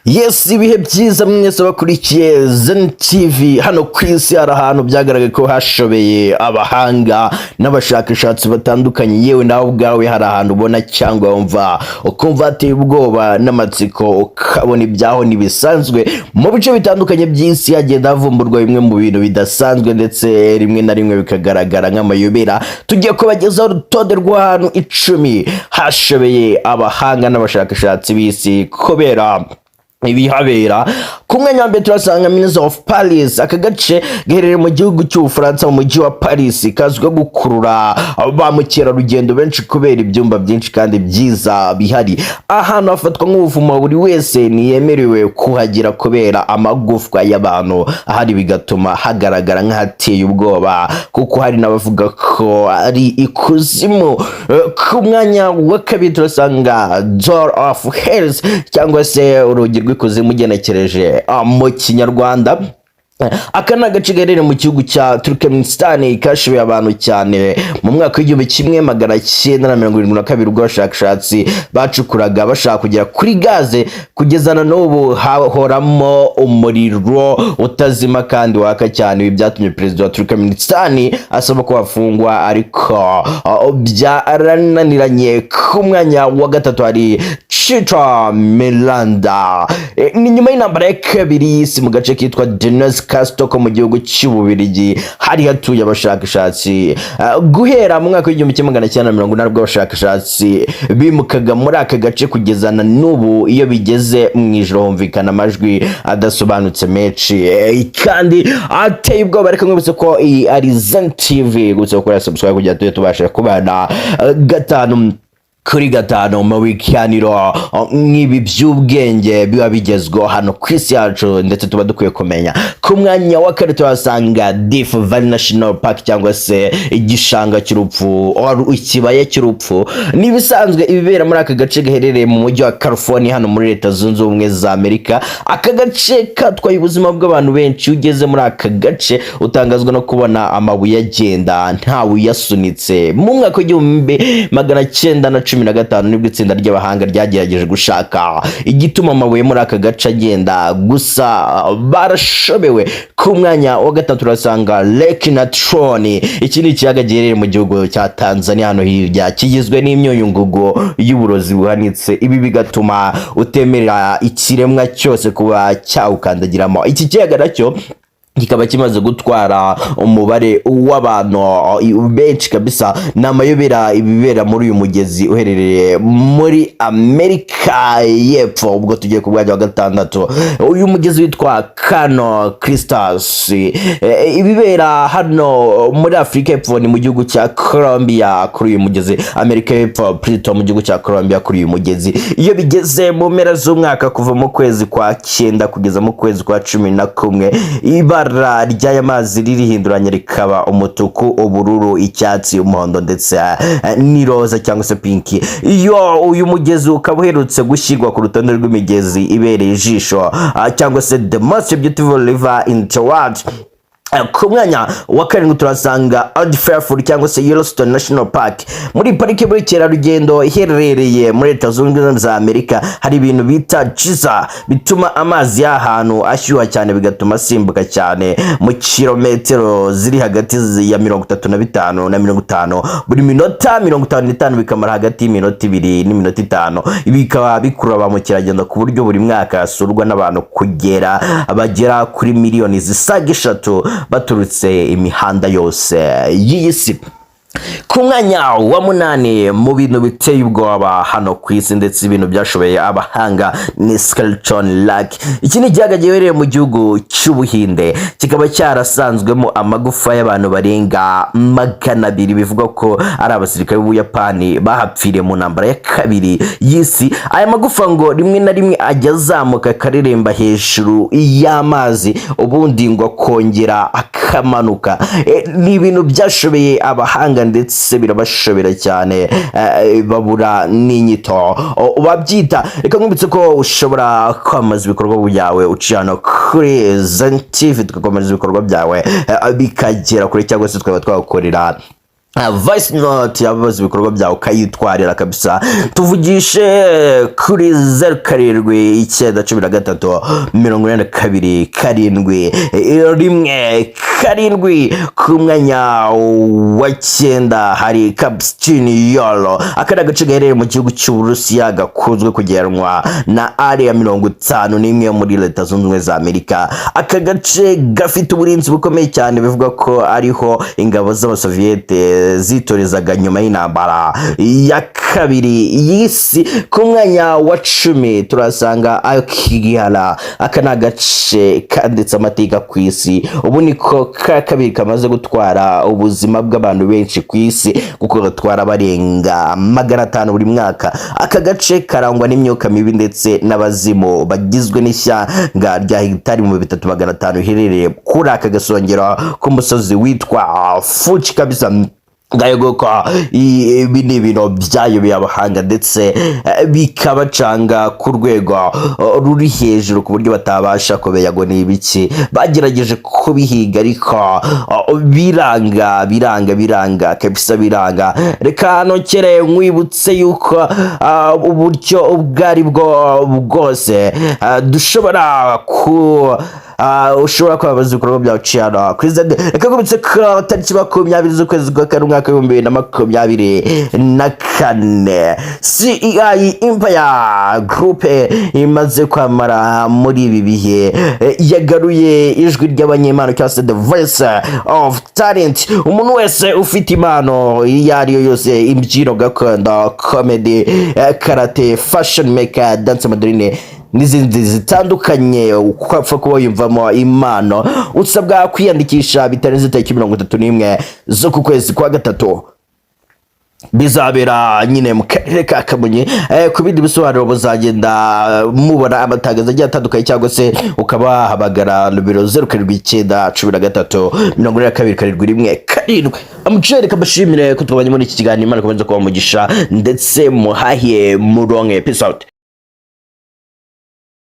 Yes, ibihe byiza mwese bakurikiye Zen TV hano ku isi hari ahantu byagaragaye ko hashobeye abahanga n'abashakashatsi batandukanye, yewe nawe ubwawe hari ahantu ubona cyangwa wumva ukumva hateye ubwoba n'amatsiko, ukabona ibyaho ntibisanzwe mu bice bitandukanye by'isi. Hagenda havumburwa bimwe mu bintu bidasanzwe ndetse rimwe na rimwe bikagaragara nk'amayobera. Tugiye kubagezaho urutonde rw'ahantu 10 hashobeye abahanga n'abashakashatsi b'isi kubera ibihabera. Ku mwanya wa mbere turasanga Minister of Paris. Aka gace gaherereye mu gihugu cy'Ubufaransa mu mujyi wa Paris, kazwiho gukurura ba mukerarugendo benshi kubera ibyumba byinshi kandi byiza bihari. Ahantu hafatwa nk'ubuvumo, buri wese niyemerewe kuhagira kubera amagufwa y'abantu ahari, bigatuma hagaragara nk'ahateye ubwoba kuko hari n'abavuga ko ari ikuzimu. Ku mwanya wa kabiri turasanga Door of Hell cyangwa se urugi rw'ikuzimu ugenekereje mu kinyarwanda. Aka ni agace gaherereye mu gihugu cya Turkmenistan, kashoboye abantu cyane mu mwaka w'igihumbi kimwe magana cyenda na 1972 ubwo abashakashatsi bacukuraga bashaka kugera kuri gaze. Kugeza na n'ubu hahoramo umuriro utazima kandi waka cyane. Ibi byatumye perezida wa Turkmenistan asaba ko bafungwa, ariko byarananiranye. Ku mwanya wa gatatu hari Chitra Miranda. Ni nyuma y'intambara ya kabiri y'isi mu gace kitwa Donetsk ko mu gihugu cy'Ububirigi hari hatuye abashakashatsi guhera mu mwaka w'igihumbi kimwe magana cyenda na 1980 ubwo abashakashatsi bimukaga muri aka gace. Kugeza na n'ubu iyo bigeze mu ijoro humvikana amajwi adasobanutse menshi kandi ateye ubwoba. Reka mwibutse ko ari Zen TV, gusa ukora subscribe kugira ngo tubashe kubana gatanu kuri gatanu mu biganiro nk'ibi by'ubwenge biba bigezweho hano ku isi yacu ndetse tuba dukwiye kumenya. Ku mwanya wa kane tuhasanga Death Valley National Park cyangwa se igishanga cy'urupfu, ikibaya cy'urupfu. Nibisanzwe ibibera muri aka gace gaherereye mu mujyi wa California hano muri Leta Zunze Ubumwe za Amerika. Aka gace katwaye ubuzima bw'abantu benshi. Ugeze muri aka gace utangazwa no kubona amabuye agenda ntawe uyasunitse. Mu mwaka w'igihumbi magana cyenda na 15 nibwo itsinda ry'abahanga ryagerageje gushaka igituma amabuye muri aka gace agenda, gusa barashobewe. Ku mwanya wa gatatu turasanga Lake Natron. Iki ni ikiyaga giherereye mu gihugu cya Tanzania hano hirya, kigizwe n'imyunyungugu y'uburozi buhanitse. Ibi bigatuma utemerera ikiremwa cyose kuba cyawukandagiramo. Iki kiyaga nacyo kikaba kimaze gutwara umubare w'abantu benshi kabisa. N'amayobera ibibera muri uyu mugezi uherereye muri Amerika y'Epfo. Ubwo tugiye ku mwanya wa gatandatu, uyu mugezi witwa Kano Kristus. Ibibera hano muri Afrika y'Epfo ni mu gihugu cya Colombia kuri uyu mugezi. Amerika y'Epfo Pluto mu gihugu cya Colombia kuri uyu mugezi. Iyo bigeze mu mpera z'umwaka kuva mu kwezi kwa 9 kugeza mu kwezi kwa 11, ibara ry'aya mazi ririhinduranya rikaba umutuku, ubururu, icyatsi, umuhondo ndetse n'iroza cyangwa se pinki. Iyo uyu mugezi ukaba uherutse gushyirwa ku rutonde rw'imigezi ibereye ijisho cyangwa se the most beautiful river in the world. Ku mwanya wa karindwi turasanga Old Faithful cyangwa se Yellowstone National Park. Muri parike y'ubukerarugendo iherereye muri Leta Zunze Ubumwe za Amerika hari ibintu bita giza bituma amazi y'ahantu ashyuha cyane, bigatuma asimbuka cyane mu kilometero ziri hagati ya 35 na 50 buri minota. 55 bikamara hagati y'iminota 2 n'iminota 5. Ibi bikaba bikurura ba mukerarugendo ku buryo buri mwaka hasurwa n'abantu bagera kuri miliyoni zisaga 3 baturutse imihanda yose y'isi. Ku mwanya wa 8 mu bintu biteye ubwoba hano ku isi ndetse ibintu byashobeye abahanga ni Skeleton Lake. Iki ni ikiyaga giherereye mu gihugu cy'Ubuhinde, kikaba cyarasanzwemo amagufa y'abantu barenga 200 bivuga ko ari abasirikare b'Ubuyapani bahapfiriye mu ntambara ya kabiri y'isi. Aya magufa ngo rimwe na rimwe ajya azamuka akareremba hejuru y'amazi, ubundi ngo akongera akamanuka. Ni ibintu byashobeye abahanga ndetse birabashobera cyane, babura n'inyito babyita. Reka nkubitse ko ushobora kwamaza ibikorwa byawe uciyano kuri Zen TV, tugakomeza ibikorwa byawe bikagera kure cyangwa se twaba twakorera voice note yabaza ibikorwa byawe ukayitwarira kabisa. Tuvugishe kuri 077342 ku mwanya wa 9 hari Kapstin Yolo. Akana gace gaherereye mu gihugu cy'Uburusiya gakunzwe kugeranwa na area 51 muri Leta Zunze Ubumwe za Amerika. Aka gace gafite uburinzi bukomeye cyane, bivuga ko ariho ingabo z'Abasoviete zitorezaga nyuma y'intambara ya kabiri y'isi. Ku mwanya wa 10 turasanga Akigala. Aka nagace kanditse amateka ku isi, ubu niko kabiri kamaze gutwara ubuzima bw'abantu benshi ku isi, kuko gatwara barenga 500 buri mwaka. Aka gace karangwa n'imyuka mibi ndetse n'abazimu bagizwe n'ishyanga rya hegitari mu 3500 hirereye kuri aka gasongero ku musozi witwa Fuji kabisa. Ngayogoko ibi ni ibintu byayobeye abahanga ndetse bikabacanga ku rwego ruri hejuru ku buryo batabasha kumenya ngo ni ibiki. Bagerageje kubihiga ariko biranga kabisa, biranga. Reka nokere nkwibutse yuko uburyo ubwari bwo bwose dushobora ushobora kwabaza ibikorwa byawe cyane kwizade. Reka kubitse ko tariki 20 z'ukwezi kwa kane umwaka 2024 CEI Empire Group imaze kwamara muri ibi bihe yagaruye ijwi ry'abanyempano cyangwa se the voice of talent. Umuntu wese ufite impano iyo ari yo yose, imbyino gakondo, comedy, karate, fashion maker, dance moderne n'izindi zitandukanye, ukapfa kuba yumvamo impano, usabwa kwiyandikisha bitarenze tariki 31 zo ku kwezi kwa gatatu. Bizabera nyine mu karere ka Kamonyi. Ku bindi bisobanuro muzagenda mubona amatangazo agiye atandukanye, cyangwa se ukaba habagara numero 0793422717. Amucere kabashimire ko tubanye muri iki kiganiro. Imana ikomeze kuba umugisha ndetse muhahiye muronke. Peace out.